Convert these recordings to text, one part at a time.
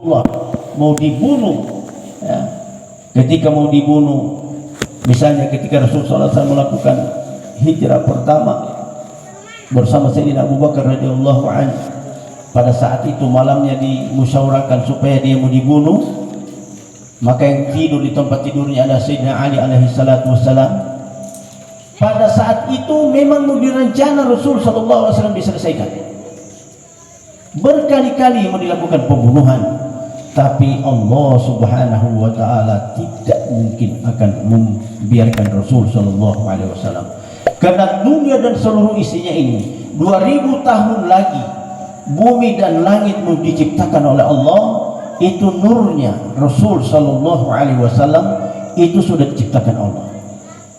Allah mau dibunuh, ya. Ketika mau dibunuh, misalnya ketika Rasulullah SAW melakukan hijrah pertama bersama Sayyidina Abu Bakar radhiyallahu anhu, pada saat itu malamnya dimusyawarahkan supaya dia mau dibunuh, maka yang tidur di tempat tidurnya adalah Sayyidina Ali alaihi salatu wassalam. Pada saat itu memang mau direncana Rasul sallallahu alaihi wasallam diselesaikan, berkali-kali mau dilakukan pembunuhan, tapi Allah subhanahu wa ta'ala tidak mungkin akan membiarkan Rasul sallallahu alaihi wasallam, karena dunia dan seluruh isinya ini 2000 tahun lagi bumi dan langit mau diciptakan oleh Allah. Itu nurnya Rasul sallallahu alaihi wasallam itu sudah diciptakan Allah.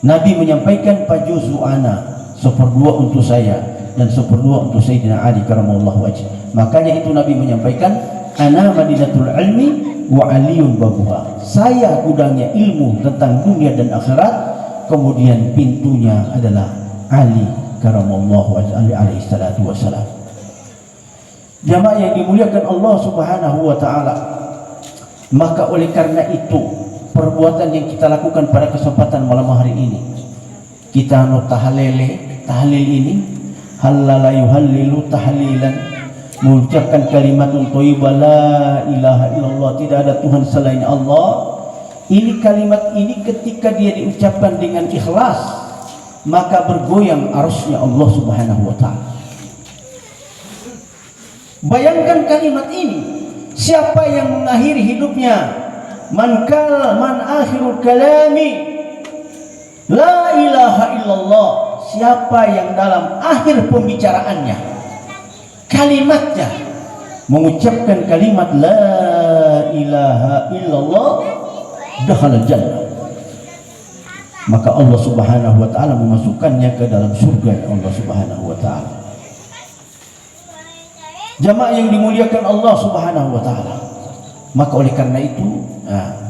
Nabi menyampaikan fajuzu ana, seperdua untuk saya dan seperdua untuk Sayyidina Ali karamallahu wajh. Makanya itu Nabi menyampaikan ana madinatul ilmi wa aliyun babuha, saya gudangnya ilmu tentang dunia dan akhirat, kemudian pintunya adalah Ali karamallahu wajh alaihi salatu wassalam. Jamaah yang dimuliakan Allah subhanahu wa ta'ala, maka oleh karena itu perbuatan yang kita lakukan pada kesempatan malam hari ini, kita tahlil ini halala yuhallilu tahlilan, mengucapkan kalimat thayyibah la ilaha illallah, tidak ada Tuhan selain Allah. Ini kalimat ini ketika dia diucapkan dengan ikhlas, maka bergoyang arsy-Nya Allah subhanahu wa ta'ala. Bayangkan kalimat ini, siapa yang mengakhiri hidupnya, man akhirul kalami la ilaha illallah, siapa yang dalam akhir pembicaraannya, kalimatnya mengucapkan kalimat la ilaha illallah, dakhala jannah, maka Allah subhanahu wa ta'ala memasukkannya ke dalam surga Allah subhanahu wa ta'ala. Jamaah yang dimuliakan Allah subhanahu wa ta'ala, maka oleh karena itu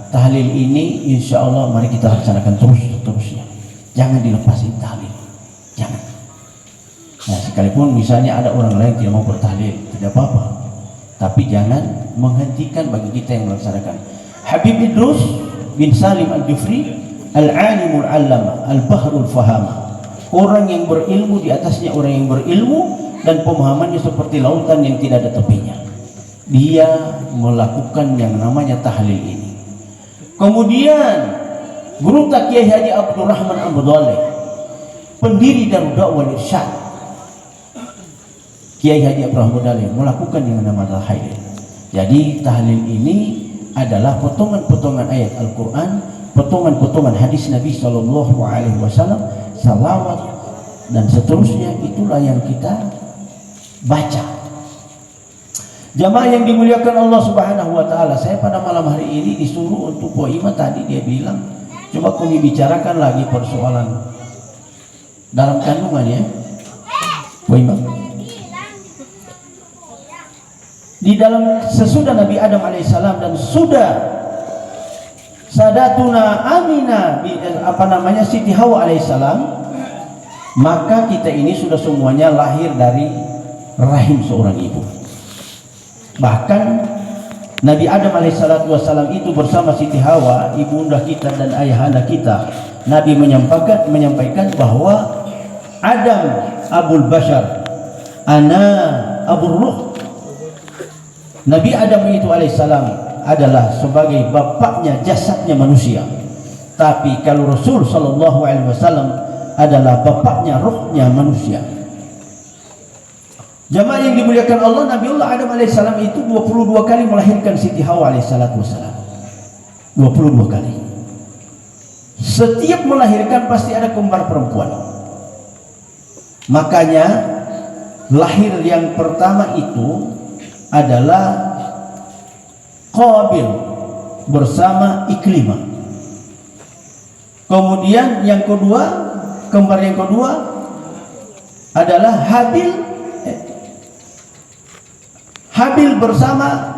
tahlil ini insya Allah mari kita laksanakan terusnya, jangan dilepasin tahlil, jangan. Nah, sekalipun misalnya ada orang lain tidak mau bertahlil, tidak apa-apa, tapi jangan menghentikan bagi kita yang melaksanakan. Habib Idrus bin Salim al-Jufri al-alimul allama al-bahrul fahama, orang yang berilmu di atasnya orang yang berilmu, dan pemahamannya seperti lautan yang tidak ada tepinya. Dia melakukan yang namanya tahlil ini. Kemudian guru Kiai Haji Abdurrahman Ambudoleh, pendiri Darud Da'wah Irsyad, Kiai Haji Abdurrahman Ambudoleh melakukan yang namanya tahlil. Jadi tahlil ini adalah potongan-potongan ayat Al-Quran, potongan-potongan hadis Nabi Sallallahu Alaihi Wasallam, salawat dan seterusnya. Itulah yang kita baca. Jamaah yang dimuliakan Allah subhanahu wa ta'ala, saya pada malam hari ini disuruh untuk Pak Ima, tadi dia bilang coba kami bicarakan lagi persoalan dalam kandungan ya Pak Ima. Di dalam sesudah Nabi Adam alaihissalam dan sudah Sadatuna Aminah Siti Hawa alaihissalam, maka kita ini sudah semuanya lahir dari rahim seorang ibu. Bahkan Nabi Adam alaihissalatu wassalam itu bersama Siti Hawa, ibunda kita dan ayahanda kita, Nabi menyampaikan bahwa Adam abul bashar, ana abul ruh. Nabi Adam itu alaihissalam adalah sebagai bapaknya jasadnya manusia, tapi kalau Rasul sallallahu alaihi wasallam adalah bapaknya rohnya manusia. Jamaah yang dimuliakan Allah, Nabiullah Adam alaihissalam itu 22 kali melahirkan Siti Hawa alaihissalatu wassalam. 22 kali. Setiap melahirkan pasti ada kembar perempuan. Makanya lahir yang pertama itu adalah Qabil bersama Iklimah. Kemudian yang kedua, kembar yang kedua adalah Habil bersama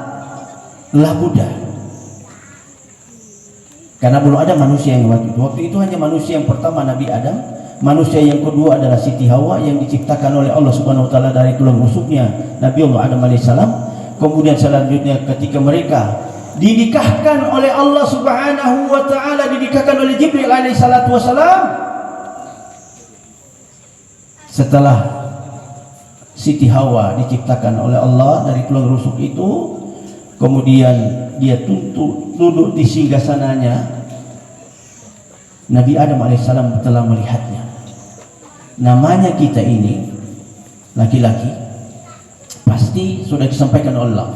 Labuda. Karena belum ada manusia yang waktu itu hanya manusia yang pertama Nabi Adam, manusia yang kedua adalah Siti Hawa yang diciptakan oleh Allah Subhanahu wa taala dari tulang rusuknya Nabiullah Adam alaihissalam. Kemudian selanjutnya ketika mereka dinikahkan oleh Allah Subhanahu wa taala, dinikahkan oleh Jibril alaihi salatu wasalam, setelah Siti Hawa diciptakan oleh Allah dari tulang rusuk itu, kemudian dia duduk di singgasananya, Nabi Adam alaihissalam telah melihatnya. Namanya kita ini laki-laki, pasti sudah disampaikan oleh Allah,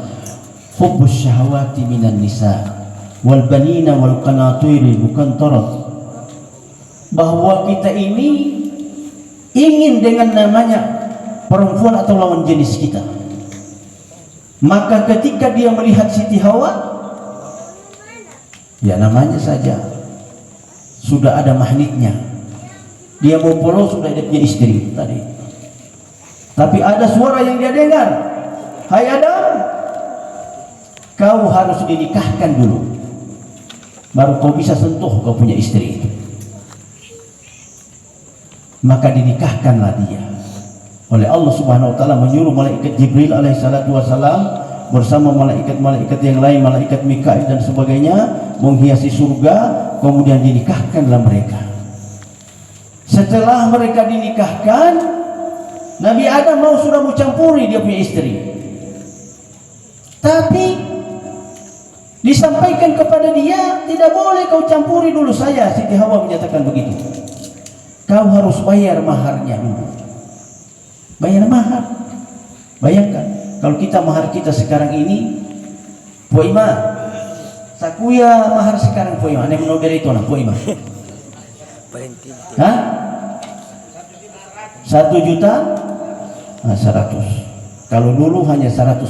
hubbus syahawati minan nisa wal banina wal qanatiril muqantarat, bahwa kita ini ingin dengan namanya perempuan atau lawan jenis kita. Maka ketika dia melihat Siti Hawa, ya namanya saja sudah ada magnetnya, dia mau follow sudah dia punya istri tadi. Tapi ada suara yang dia dengar, hai Adam, kau harus dinikahkan dulu, baru kau bisa sentuh kau punya istri itu. Maka dinikahkanlah dia oleh Allah Subhanahu wa taala, menyuruh malaikat Jibril alaihi salatu wasalam bersama malaikat-malaikat yang lain, malaikat Mikail dan sebagainya, menghiasi surga, kemudian dinikahkanlah mereka. Setelah mereka dinikahkan, Nabi Adam sudah mau campuri dia punya istri, tapi disampaikan kepada dia, tidak boleh kau campuri dulu saya. Siti Hawa menyatakan begitu, kau harus bayar maharnya dulu. Bayar mahar. Bayangkan kalau kita mahar kita sekarang ini, poima sakuya mahar sekarang poima, ane menogel itu nah poima. Hah? 1 juta? Nah, 100. Kalau dulu hanya 110.000.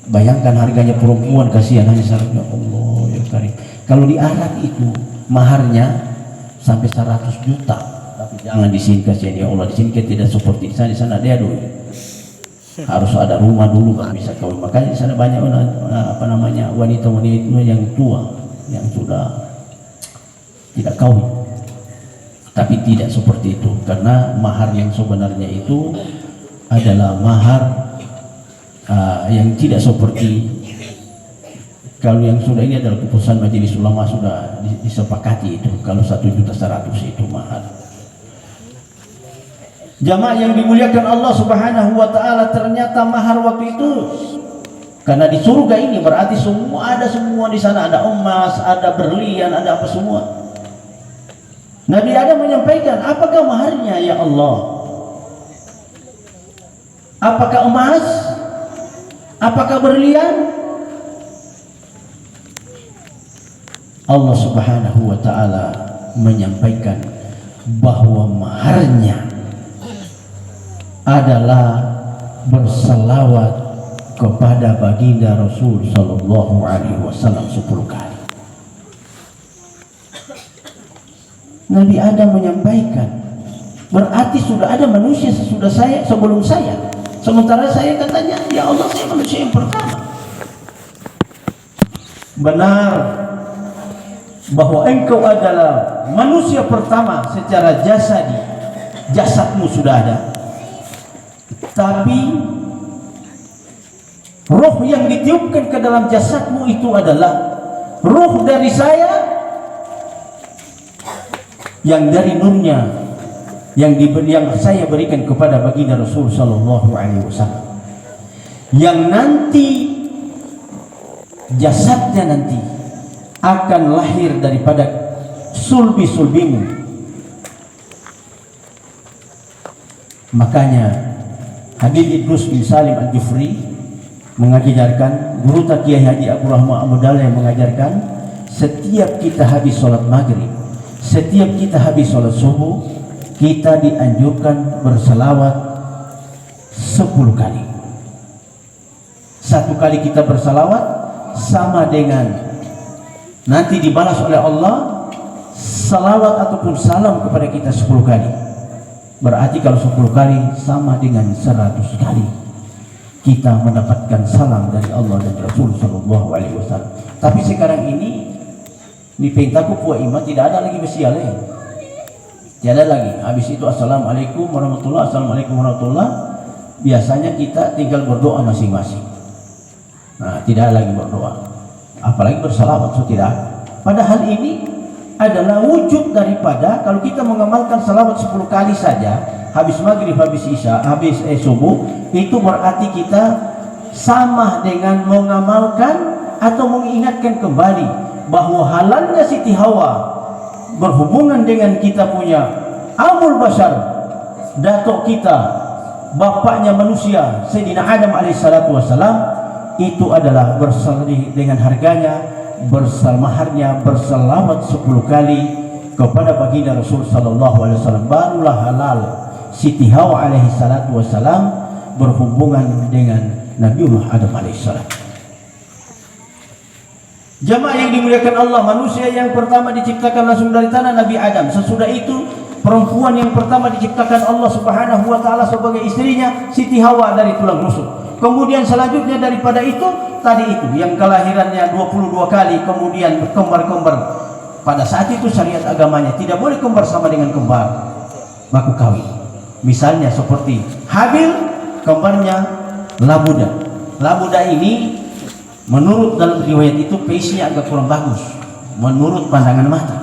Bayangkan harganya perempuan, kasihan hanya 100. Ya Allah ya Karim. Kalau di Arab itu maharnya sampai 100 juta. Tapi jangan di sini, kasihan ya Allah, di sini kita tidak seperti di sana. Di sana dia dulu harus ada rumah dulu kan bisa kawin. Makanya di sana banyak wanita-wanita yang tua yang sudah tidak kawin. Tapi tidak seperti itu, karena mahar yang sebenarnya itu adalah mahar yang tidak seperti kalau yang sudah ini adalah keputusan majelis ulama, sudah disepakati itu. Kalau 1.100.000 itu mahar. Jamaah yang dimuliakan Allah Subhanahu wa taala, ternyata mahar waktu itu, karena di surga ini berarti semua ada, semua di sana ada emas, ada berlian, ada apa semua. Nabi Adam menyampaikan, apakah maharnya ya Allah? Apakah emas? Apakah berlian? Allah Subhanahu wa taala menyampaikan bahwa maharnya adalah berselawat kepada baginda Rasul sallallahu alaihi wasallam 10 kali. Nabi Adam menyampaikan, berarti sudah ada manusia sesudah saya, sebelum saya. Sementara saya katanya, ya Allah, saya manusia yang pertama. Benar bahwa engkau adalah manusia pertama secara jasadi, jasadmu sudah ada, tapi roh yang ditiupkan ke dalam jasadmu itu adalah roh dari saya, yang dari nurnya yang saya berikan kepada baginda Rasul sallallahu alaihi wasallam, yang nanti jasadnya nanti akan lahir daripada sulbi-sulbimu. Makanya Habib Idrus bin Salim Al-Jufri mengajarkan, guru Kiai Haji Abu Rahma Amudala yang mengajarkan, setiap kita habis sholat maghrib, setiap kita habis sholat subuh, kita dianjurkan berselawat 10 kali. 1 kali kita berselawat sama dengan nanti dibalas oleh Allah salawat ataupun salam kepada kita 10 kali. Berarti kalau 10 kali sama dengan 100 kali kita mendapatkan salam dari Allah dan Rasul sallallahu alaihi wasallam. Tapi sekarang ini di pentaku puak iman tidak ada lagi besiale. Tidak ada lagi. Habis itu assalamualaikum warahmatullahi, assalamualaikum warahmatullahi. biasanya kita tinggal berdoa masing-masing. Nah, tidak lagi berdoa, apalagi bersalawat, so tidak. Padahal ini adalah wujud daripada kalau kita mengamalkan salawat 10 kali saja, habis maghrib, habis isya, habis subuh, itu berarti kita sama dengan mengamalkan atau mengingatkan kembali bahwa halalnya Siti Hawa berhubungan dengan kita punya Abul Bashar, datuk kita, bapaknya manusia, Sayyidina Adam alaihissalatu wassalam, itu adalah berselih dengan harganya, bersalmaharnya, bersalawat 10 kali kepada baginda Rasul sallallahu alaihi wasallam, barulah halal Siti Hawa alaihissalatu wassalam berhubungan dengan Nabiullah Adam alaihissalam. Jamaah yang dimuliakan Allah, manusia yang pertama diciptakan langsung dari tanah Nabi Adam. Sesudah itu perempuan yang pertama diciptakan Allah Subhanahu wa taala sebagai istrinya Siti Hawa dari tulang rusuk. Kemudian selanjutnya daripada itu tadi itu yang kelahirannya 22 kali, kemudian kembar-kembar. Pada saat itu syariat agamanya tidak boleh kembar sama dengan kembar, maka kawin. Misalnya seperti Habil, kembarnya Labuda. Labuda ini menurut dalam riwayat itu pace-nya agak kurang bagus menurut pandangan mata.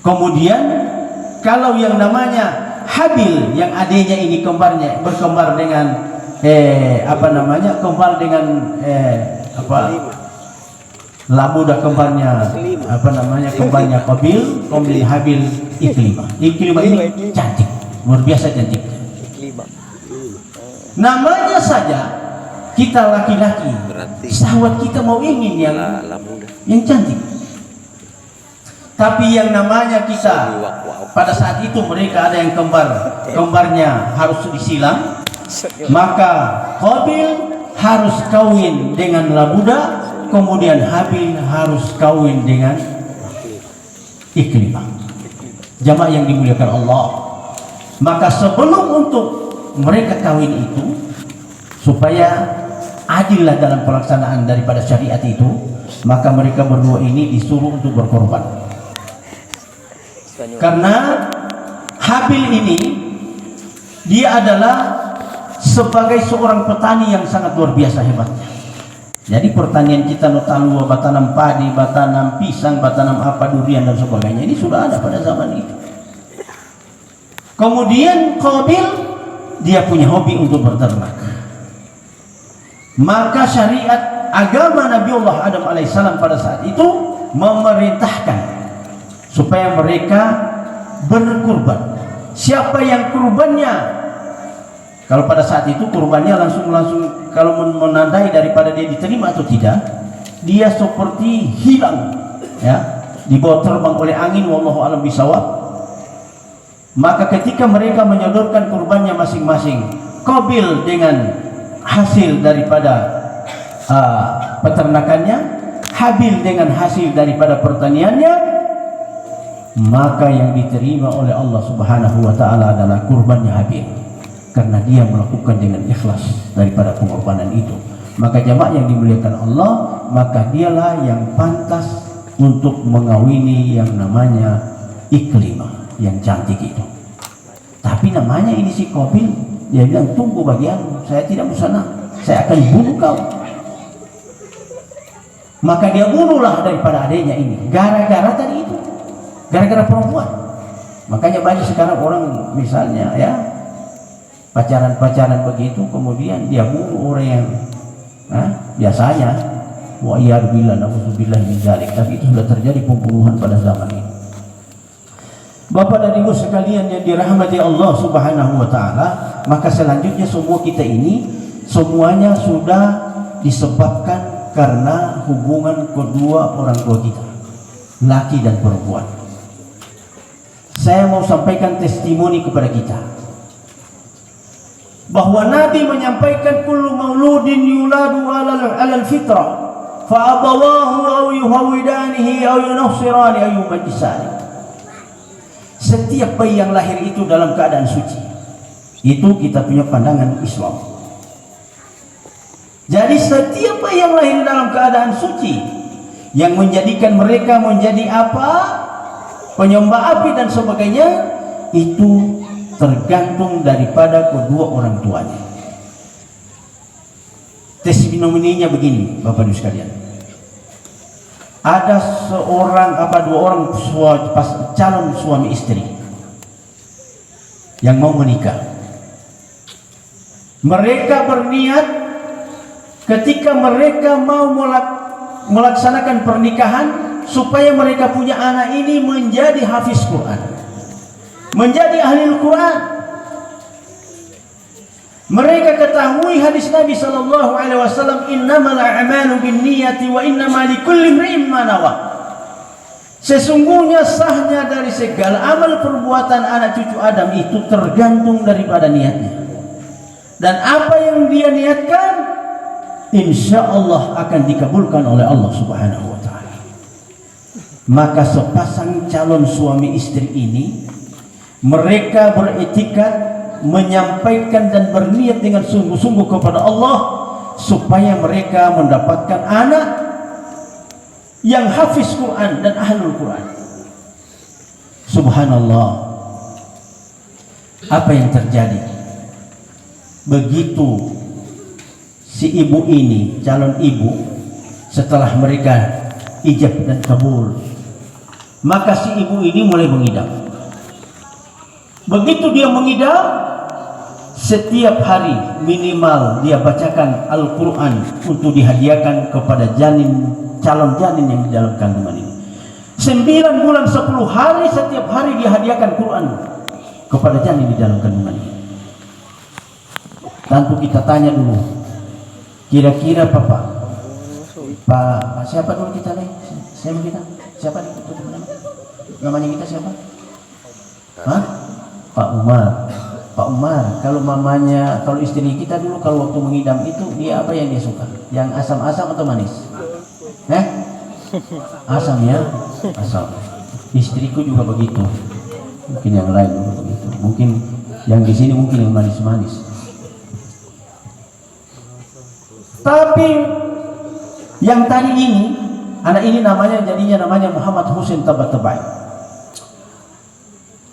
Kemudian kalau yang namanya Habil, yang adanya ini kembarnya berkembar dengan kembar dengan Labuda kembarnya kembarnya Qabil, kemudian Habil Iklimah. Iklimah ini cantik, luar biasa cantik. Namanya saja kita laki-laki, syahwat kita mau ingin yang cantik. Tapi yang namanya kita pada saat itu mereka ada yang kembarnya harus disilam, maka Qabil harus kawin dengan Labuda, kemudian Habil harus kawin dengan Iklimah. Jamaah yang dimuliakan Allah, maka sebelum untuk mereka kawin itu, supaya adillah dalam pelaksanaan daripada syariat itu, maka mereka berdua ini disuruh untuk berkorban. Karena Habil ini dia adalah sebagai seorang petani yang sangat luar biasa hebatnya. Jadi pertanian kita notalua, batanam padi, batanam pisang, batanam apa, durian dan sebagainya, ini sudah ada pada zaman itu. Kemudian Qabil dia punya hobi untuk berternak. Maka syariat agama Nabiullah Adam alaihissalam pada saat itu memerintahkan supaya mereka berkurban. Siapa yang kurbannya, kalau pada saat itu kurbannya langsung kalau menandai daripada dia diterima atau tidak, dia seperti hilang, ya, dibawa terbang oleh angin, wallahu a'lam bishawab. Maka ketika mereka menyodorkan kurbannya masing-masing, Qabil dengan hasil daripada peternakannya, Habil dengan hasil daripada pertaniannya, maka yang diterima oleh Allah Subhanahu wa taala adalah kurbannya Habil, karena dia melakukan dengan ikhlas daripada pengorbanan itu. Maka jamaah yang dimuliakan Allah, maka dialah yang pantas untuk mengawini yang namanya Iklimah yang cantik itu. Tapi namanya ini si Qabil, dia bilang, tunggu bagian, saya tidak musana, saya akan bunuh kau. Maka dia bunuhlah daripada adanya ini, gara-gara tadi itu, gara-gara perempuan. Makanya banyak sekarang orang misalnya ya pacaran begitu, kemudian dia bunuh orang yang biasanya wa iyyabillah na'udzubillah min dzalik, tapi itu sudah terjadi pembunuhan pada zaman ini. Bapak dan Ibu sekalian yang dirahmati Allah Subhanahu wa taala, maka selanjutnya semua kita ini semuanya sudah disebabkan karena hubungan kedua orang tua kita, laki dan perempuan. Saya mau sampaikan testimoni kepada kita bahwa Nabi menyampaikan kullu mauludin yuladu alal fitrah fa abawahu aw yuhawidanihi aw yunassirani aw yumajjisani. Setiap bayi yang lahir itu dalam keadaan suci. Itu kita punya pandangan Islam. Jadi setiap bayi yang lahir dalam keadaan suci, yang menjadikan mereka menjadi apa? Penyembah api dan sebagainya, itu tergantung daripada kedua orang tuanya. Testimoninya begini, Bapak Ibu sekalian. Ada dua orang calon suami istri yang mau menikah. Mereka berniat ketika mereka mau melaksanakan pernikahan supaya mereka punya anak ini menjadi hafiz Quran, menjadi ahli Quran. Mereka ketahui hadis Nabi sallallahu alaihi wasallam, innamal a'malu binniyati wa innamal likulli imri'in ma nawa. Sesungguhnya sahnya dari segala amal perbuatan anak cucu Adam itu tergantung daripada niatnya. Dan apa yang dia niatkan, insya Allah akan dikabulkan oleh Allah Subhanahu wa ta'ala. Maka sepasang calon suami istri ini, mereka beretikat menyampaikan dan berniat dengan sungguh-sungguh kepada Allah supaya mereka mendapatkan anak yang hafiz Quran dan ahlul Quran. Subhanallah, apa yang terjadi? Begitu si ibu ini, calon ibu, setelah mereka ijab dan kabul, maka si ibu ini mulai mengidam. Begitu dia mengidam, setiap hari minimal dia bacakan Al-Quran untuk dihadiahkan kepada calon janin yang di dalam kandungan ini. 9 bulan 10 hari setiap hari dihadiahkan Quran kepada janin di dalam kandungan ini. Tentu kita tanya dulu, kira-kira Pak siapa dulu kita nih? Siapa kita? Siapa nih? Namanya kita siapa? Hah? Pak Umar. Pak Umar, kalau istri kita dulu kalau waktu mengidam itu dia apa yang dia suka? Yang asam-asam atau manis? Asam ya, asam. Istriku juga begitu. Mungkin yang lain juga begitu. Mungkin yang di sini mungkin yang manis-manis. Tapi yang tadi ini, anak ini namanya Muhammad Husain Tabatabai.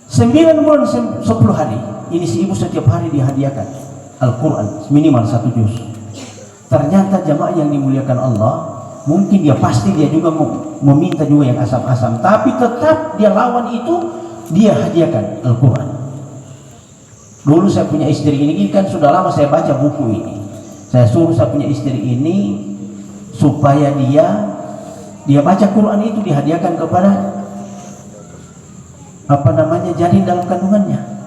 9 bulan 10 hari. Ini si ibu setiap hari dihadiahkan Al-Quran minimal 1 juz. Ternyata jamaah yang dimuliakan Allah, mungkin dia juga meminta juga yang asam-asam, tapi tetap dia lawan itu, dia hadiahkan Al-Quran. Dulu saya punya istri ini kan sudah lama saya baca buku ini. Saya suruh saya punya istri ini supaya dia baca Quran itu dihadiahkan kepada janin dalam kandungannya.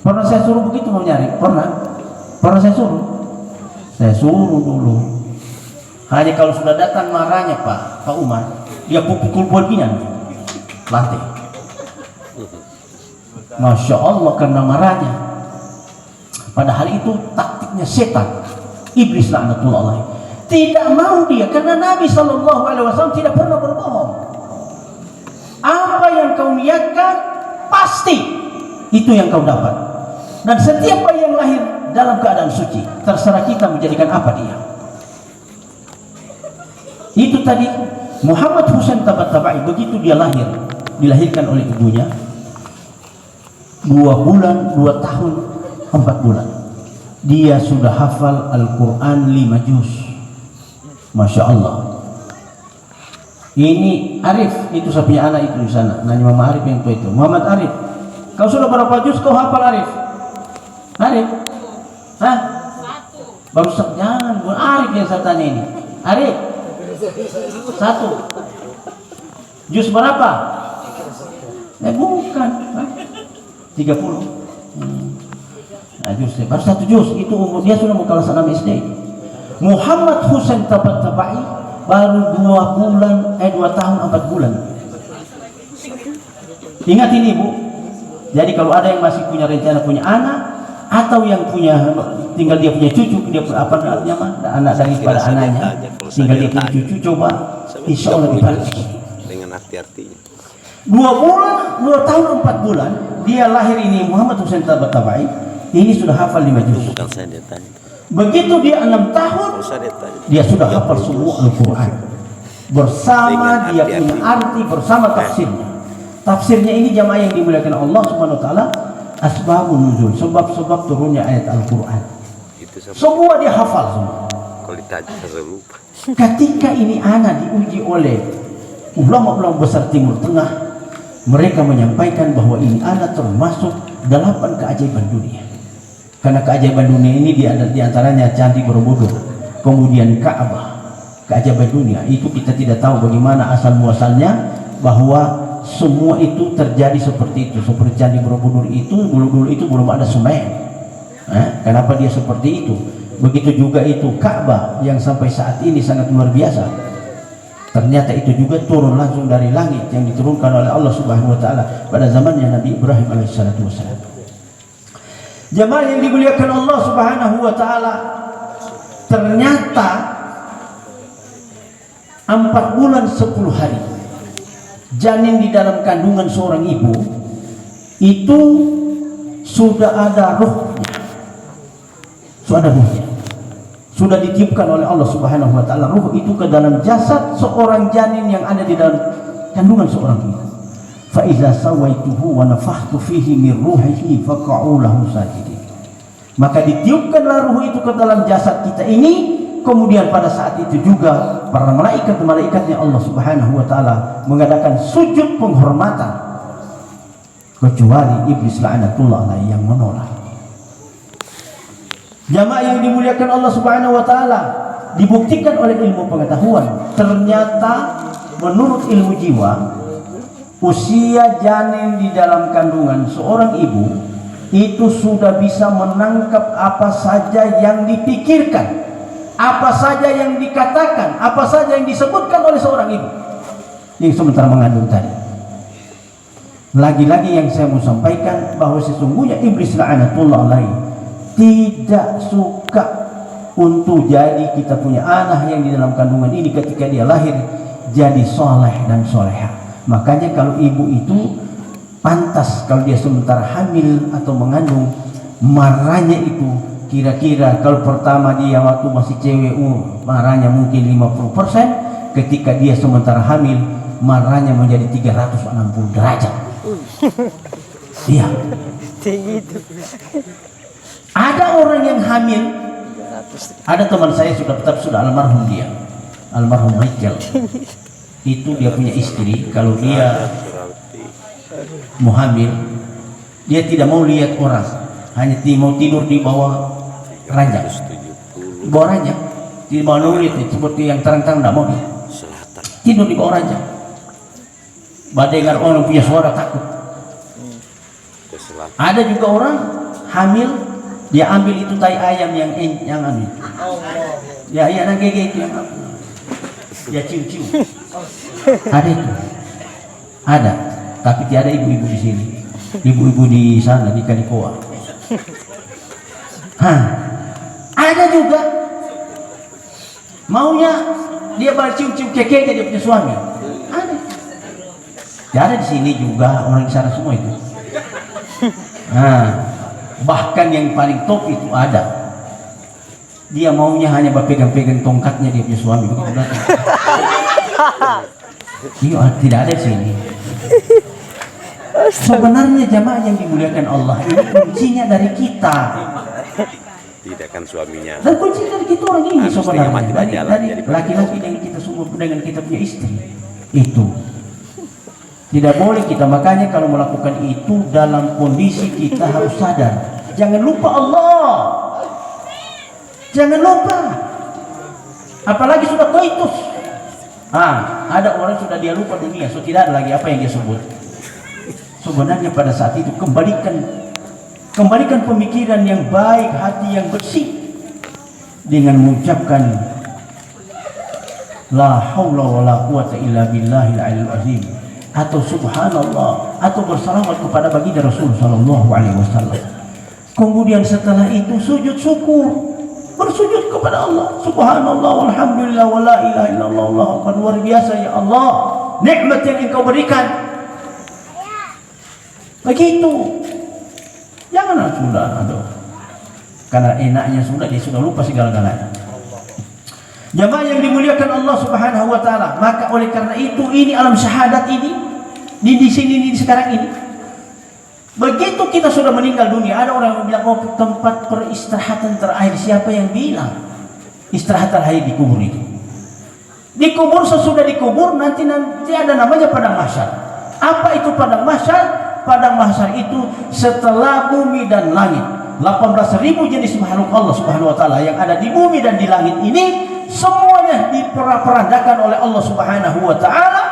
Pernah saya suruh begitu mau nyari? Pernah saya suruh? Saya suruh dulu. Hanya kalau sudah datang marahnya Pak Umar, dia pukul bolpinan lantai. Masya Allah, karena marahnya. Padahal itu taktiknya setan, iblis laknatullah. Tidak mau dia, karena Nabi SAW tidak pernah berbohong. Apa yang kau niatkan pasti itu yang kau dapat. Dan setiap bayi yang lahir dalam keadaan suci, terserah kita menjadikan apa dia. Itu tadi Muhammad Husain Tabatabai, begitu dia dilahirkan oleh ibunya, 2 bulan, 2 tahun, 4 bulan, dia sudah hafal Al-Quran 5 juz. Masya Allah. Ini Arif, itu saya punya anak itu di sana, namanya Mama Arif yang tua itu. Muhammad Arif, kau sudah berapa juz kau hafal Arif? Arif? Hah? 1. Baru jangan, bukan Arif yang saya tanya ini. Arif? 1. Juz berapa? Bukan. 30. Nah, juz baru 1 juz. Itu umur dia sudah mau kelas 6 SD. Muhammad Husain Tabatabai baru 2 tahun 4 bulan. Ingat ini Bu. Jadi kalau ada yang masih punya rencana punya anak, atau yang tinggal dia punya cucu, dia anak daripada anaknya, tinggal dia punya cucu, coba insya Allah dibalik dengan arti-artinya. 2 tahun 4 bulan dia lahir ini Muhammad Husain Tabatabai ini sudah hafal 5 juz. Begitu dia 6 tahun dia sudah hafal semua Al-Quran bersama dia punya arti, bersama tafsirnya. Tafsirnya ini jamaah yang dimuliakan Allah Subhanahu wa taala, asbabun nuzul, sebab-sebab turunnya ayat Al-Quran. Semua dia hafal semua. Ketika ini anak diuji oleh ulama-ulama besar Timur Tengah, mereka menyampaikan bahwa ini anak termasuk 8 keajaiban dunia. Karena keajaiban dunia ini di antaranya Candi Borobudur, kemudian Ka'bah. Keajaiban dunia itu kita tidak tahu bagaimana asal muasalnya, bahwa semua itu terjadi seperti itu. Seperti Candi Borobudur itu dulu itu belum ada semen. Kenapa dia seperti itu? Begitu juga itu Ka'bah yang sampai saat ini sangat luar biasa. Ternyata itu juga turun langsung dari langit, yang diturunkan oleh Allah Subhanahu wa taala pada zamannya Nabi Ibrahim alaihissalatu wassalam. Jemaah yang dimuliakan Allah Subhanahu wa taala, ternyata 4 bulan 10 hari janin di dalam kandungan seorang ibu itu sudah ada ruhnya. Sudah ada ruhnya. Sudah ditiupkan oleh Allah Subhanahu wa taala ruh itu ke dalam jasad seorang janin yang ada di dalam kandungan seorang ibu. Fa iza sawaituhu wa nafakhtu fihi min ruhihi faqa'u lahu sajidin. Maka ditiupkanlah ruh itu ke dalam jasad kita ini, kemudian pada saat itu juga para malaikat-malaikatnya Allah Subhanahu wa taala mengadakan sujud penghormatan, kecuali iblis la'natullah alaihi yang menolak. Jamaah yang dimuliakan Allah Subhanahu wa taala, dibuktikan oleh ilmu pengetahuan, ternyata menurut ilmu jiwa, usia janin di dalam kandungan seorang ibu itu sudah bisa menangkap apa saja yang dipikirkan, apa saja yang dikatakan, apa saja yang disebutkan oleh seorang ibu yang sementara mengandung tadi. Lagi-lagi yang saya mau sampaikan bahwa sesungguhnya iblis la'natullah alaihi tidak suka untuk jadi kita punya anak yang di dalam kandungan ini ketika dia lahir jadi soleh dan soleha. Makanya kalau ibu itu pantas kalau dia sementara hamil atau mengandung, marahnya itu kira-kira kalau pertama dia waktu masih cewek marahnya mungkin 50%, ketika dia sementara hamil marahnya menjadi 360 derajat. Iya. Ada orang yang hamil, ada teman saya sudah almarhum, dia almarhum Michael. Itu dia punya istri, kalau dia mau hamil dia tidak mau lihat orang, hanya mau tidur di bawah ranjang, di bawah ranjang, di bawah nulit seperti yang terang-terang, tidak mau dia tidur di bawah ranjang. Dengar orang punya suara takut. Ada juga orang hamil, dia ambil itu tai ayam yang ambil. Ya nanti itu yang apa? Ya cium-cium. Ada itu. Ada. Tapi tiada ibu-ibu di sini. Ibu-ibu di sana di Kalikoa. Ada juga maunya dia cium-cium kekeknya dia punya suami. Ada. Ya ada di sini juga, orang di sana semua itu. Bahkan yang paling top itu ada, dia maunya hanya berpegang-pegang tongkatnya dia punya suami begitu datang. Iya, tidak ada di sini. Sebenarnya jamaah yang dimuliakan Allah, ini kuncinya dari kita. Tidak kan suaminya. Dan kunci dari kita orang ini sebenarnya dari laki-laki yang kita sungguh dengan kita punya istri itu. Tidak boleh kita, makanya kalau melakukan itu dalam kondisi kita harus sadar. Jangan lupa Allah. Jangan lupa. Apalagi sudah koitus. Ada orang sudah dia lupa dunia, so tidak ada lagi apa yang dia sebut. Sebenarnya pada saat itu kembalikan pemikiran yang baik, hati yang bersih dengan mengucapkan la haula wala quwata illa billahil aliyil azim, atau subhanallah, atau bersalawat kepada baginda Rasul sallallahu alaihi wasallam. Kemudian setelah itu sujud syukur, bersujud kepada Allah, subhanallah walhamdulillah wala ilaha illallah, Allahu akbar, luar biasa ya Allah nikmat yang engkau berikan. Begitu. Janganlah sudah karena enaknya sudah, dia sudah lupa segala-galanya. Jamaah yang dimuliakan Allah Subhanahu wa taala, maka oleh karena itu ini alam syahadat ini di sini sekarang ini Begitu kita sudah meninggal dunia, ada orang yang bilang, oh tempat peristirahatan terakhir. Siapa yang bilang istirahat terakhir di kubur itu? Dikubur, sesudah dikubur nanti ada namanya padang mahsyar. Apa itu padang mahsyar? Padang mahsyar itu setelah bumi dan langit, 18.000 jenis makhluk Allah Subhanahu wa taala yang ada di bumi dan di langit ini semuanya diperandakan oleh Allah Subhanahu wa taala.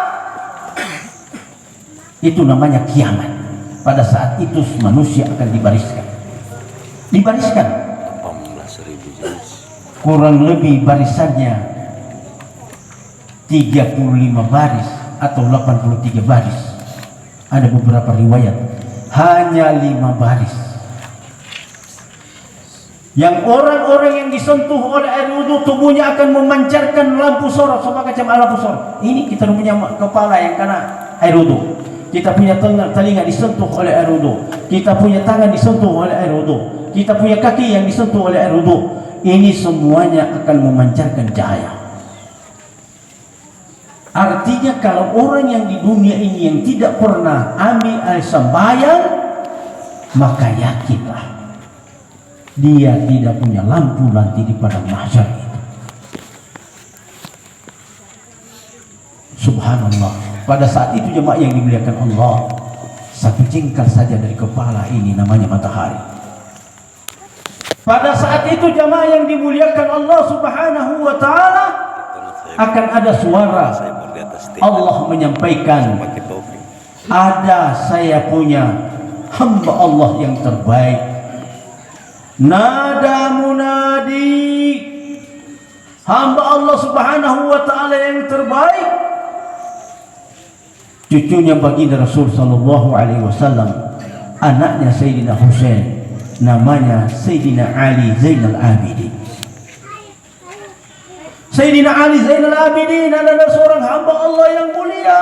Itu namanya kiamat. Pada saat itu manusia akan dibariskan. 18.000 jenis. Kurang lebih barisannya 35 baris atau 83 baris. Ada beberapa riwayat hanya 5 baris. Yang orang-orang yang disentuh oleh air wudhu, tubuhnya akan memancarkan lampu sorot, semacam lampu sorot. Ini kita punya kepala yang kena air wudhu, kita punya telinga disentuh oleh air wudhu, kita punya tangan disentuh oleh air wudhu, kita punya kaki yang disentuh oleh air wudhu. Ini semuanya akan memancarkan cahaya. Artinya kalau orang yang di dunia ini yang tidak pernah ambil air sembahyang, maka yakinlah dia tidak punya lampu nanti di padang mahsyar itu. Subhanallah. Pada saat itu jemaah yang dimuliakan Allah, satu jengkal saja dari kepala ini namanya matahari. Pada saat itu jemaah yang dimuliakan Allah Subhanahu wa taala, akan ada suara Allah menyampaikan, ada saya punya hamba Allah yang terbaik. Nada munadi, hamba Allah Subhanahu wa taala yang terbaik. Cucunya baginda Rasul sallallahu alaihi wasallam, anaknya Sayyidina Husain, namanya Sayyidina Ali Zainal Abidin. Sayyidina Ali Zainal Abidin adalah seorang hamba Allah yang mulia.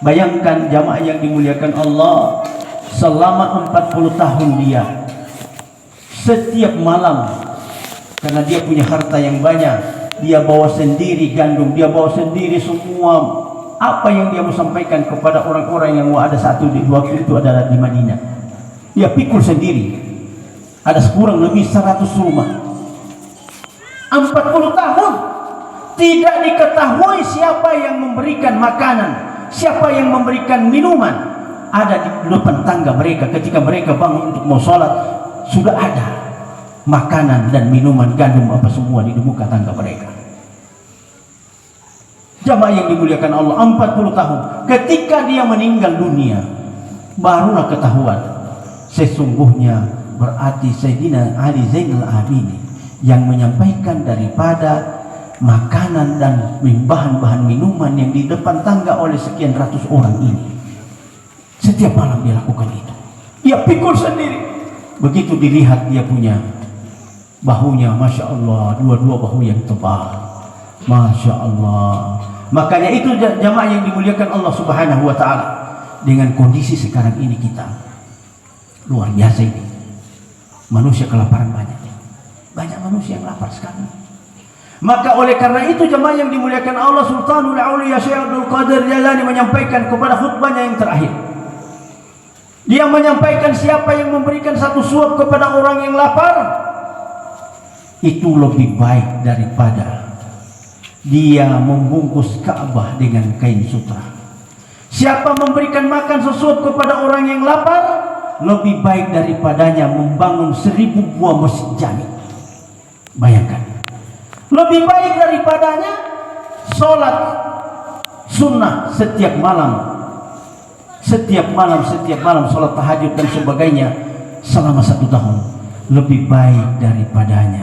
Bayangkan jamaah yang dimuliakan Allah, selama 40 tahun dia setiap malam, karena dia punya harta yang banyak, dia bawa sendiri gandum, dia bawa sendiri semua apa yang dia mau sampaikan kepada orang-orang yang ada di waktu itu adalah di Madinah. Dia pikul sendiri, ada kurang lebih 100 rumah. 40 tahun tidak diketahui siapa yang memberikan makanan, siapa yang memberikan minuman. Ada di depan tangga mereka, ketika mereka bangun untuk mau sholat, sudah ada makanan dan minuman, gandum apa semua di muka tangga mereka. Jamaah yang dimuliakan Allah, 40 tahun. Ketika dia meninggal dunia, barulah ketahuan sesungguhnya berarti Sayyidina Ali Zainal Abidin yang menyampaikan daripada makanan dan bahan-bahan minuman yang di depan tangga oleh sekian ratus orang ini. Setiap malam dia lakukan itu. Dia pikul sendiri. Begitu dilihat dia punya bahunya, Masya Allah, dua-dua bahu yang tebal. Masya Allah. Makanya itu jamaah yang dimuliakan Allah Subhanahu wa ta'ala. Dengan kondisi sekarang ini kita luar biasa ini. Manusia kelaparan banyak. Banyak manusia yang lapar sekarang. Maka oleh karena itu jemaah yang dimuliakan Allah, Sultanul Auliya Syekh Abdul Qadir Jailani menyampaikan kepada khutbahnya yang terakhir. Dia menyampaikan siapa yang memberikan satu suap kepada orang yang lapar, itu lebih baik daripada dia membungkus Ka'bah dengan kain sutra. Siapa memberikan makan sesuap kepada orang yang lapar, lebih baik daripadanya membangun 1000 buah masjid jami. Bayangkan, lebih baik daripadanya sholat sunnah setiap malam sholat tahajud dan sebagainya selama 1 tahun. Lebih baik daripada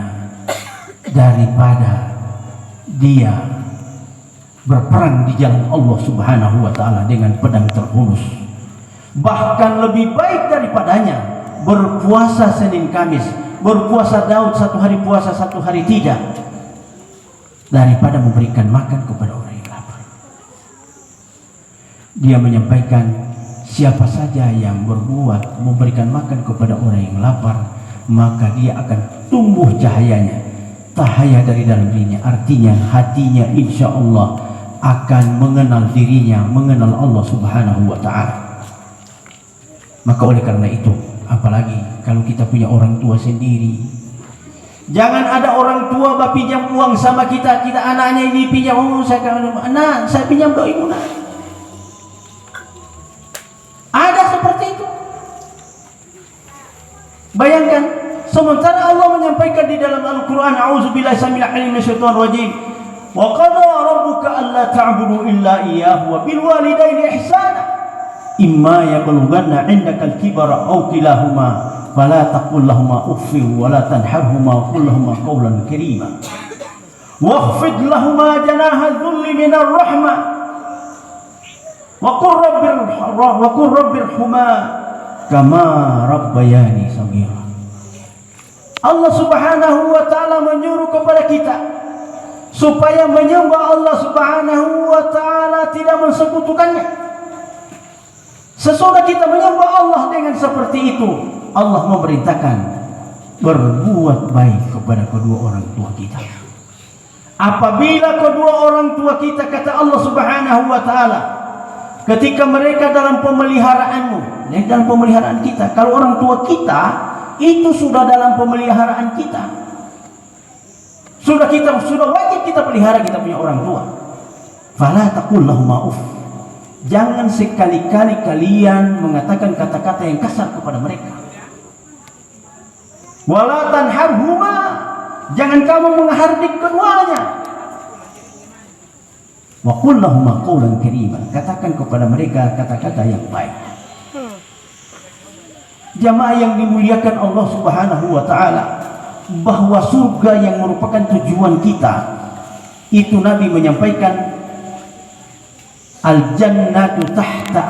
dia berperang di jalan Allah Subhanahu wa ta'ala dengan pedang terhunus. Bahkan lebih baik daripadanya berpuasa Senin Kamis, berpuasa Daud 1 hari puasa 1 hari tidak, daripada memberikan makan kepada orang yang lapar. Dia menyampaikan siapa saja yang berbuat memberikan makan kepada orang yang lapar, maka dia akan tumbuh cahayanya, cahaya dari dalam dirinya. Artinya hatinya insya Allah akan mengenal dirinya, mengenal Allah Subhanahu wa ta'ala. Maka oleh karena itu, apalagi kalau kita punya orang tua sendiri, jangan ada orang tua pinjam uang sama kita, anaknya ini pinjam, oh saya pinjam doimu nak. Ada seperti itu. Bayangkan, sementara Allah menyampaikan di dalam Al-Quran, a'udzubillahi samil alim minasyaitonir rajim, wa qada rabbuka alla ta'budu illa iyyahu wa bil walidayni ihsana imma yablughanna 'indaka al-kibara aw kilahuma fala taqul lahumā uffin wa la tanharhumā wa qul lahumā qawlan karīmā wakhfid lahumā janāha adh-dhulli minar rahmah wa qur rabbirhamhumā kamā rabbayani shaghīrā. Allah Subhanahu wa taala menyuruh kepada kita supaya menyembah Allah Subhanahu wa taala, tidak mensekutukannya. Sesudah kita menyembah Allah dengan seperti itu, Allah memerintahkan berbuat baik kepada kedua orang tua kita. Apabila kedua orang tua kita, kata Allah Subhanahu wa taala, ketika mereka dalam pemeliharaanmu, dalam pemeliharaan kita, kalau orang tua kita itu sudah dalam pemeliharaan kita, sudah wajib kita pelihara, kita punya orang tua. Fala taqul lahumā uff. Jangan sekali-kali kalian mengatakan kata-kata yang kasar kepada mereka. Wala tanharhumā. Jangan kamu menghardik keduanya. Wa qul lahumā qawlan karīmā. Katakan kepada mereka kata-kata yang baik. Jamaah yang dimuliakan Allah Subhanahu wa taala, bahwa surga yang merupakan tujuan kita, itu Nabi menyampaikan al-jannatu tahta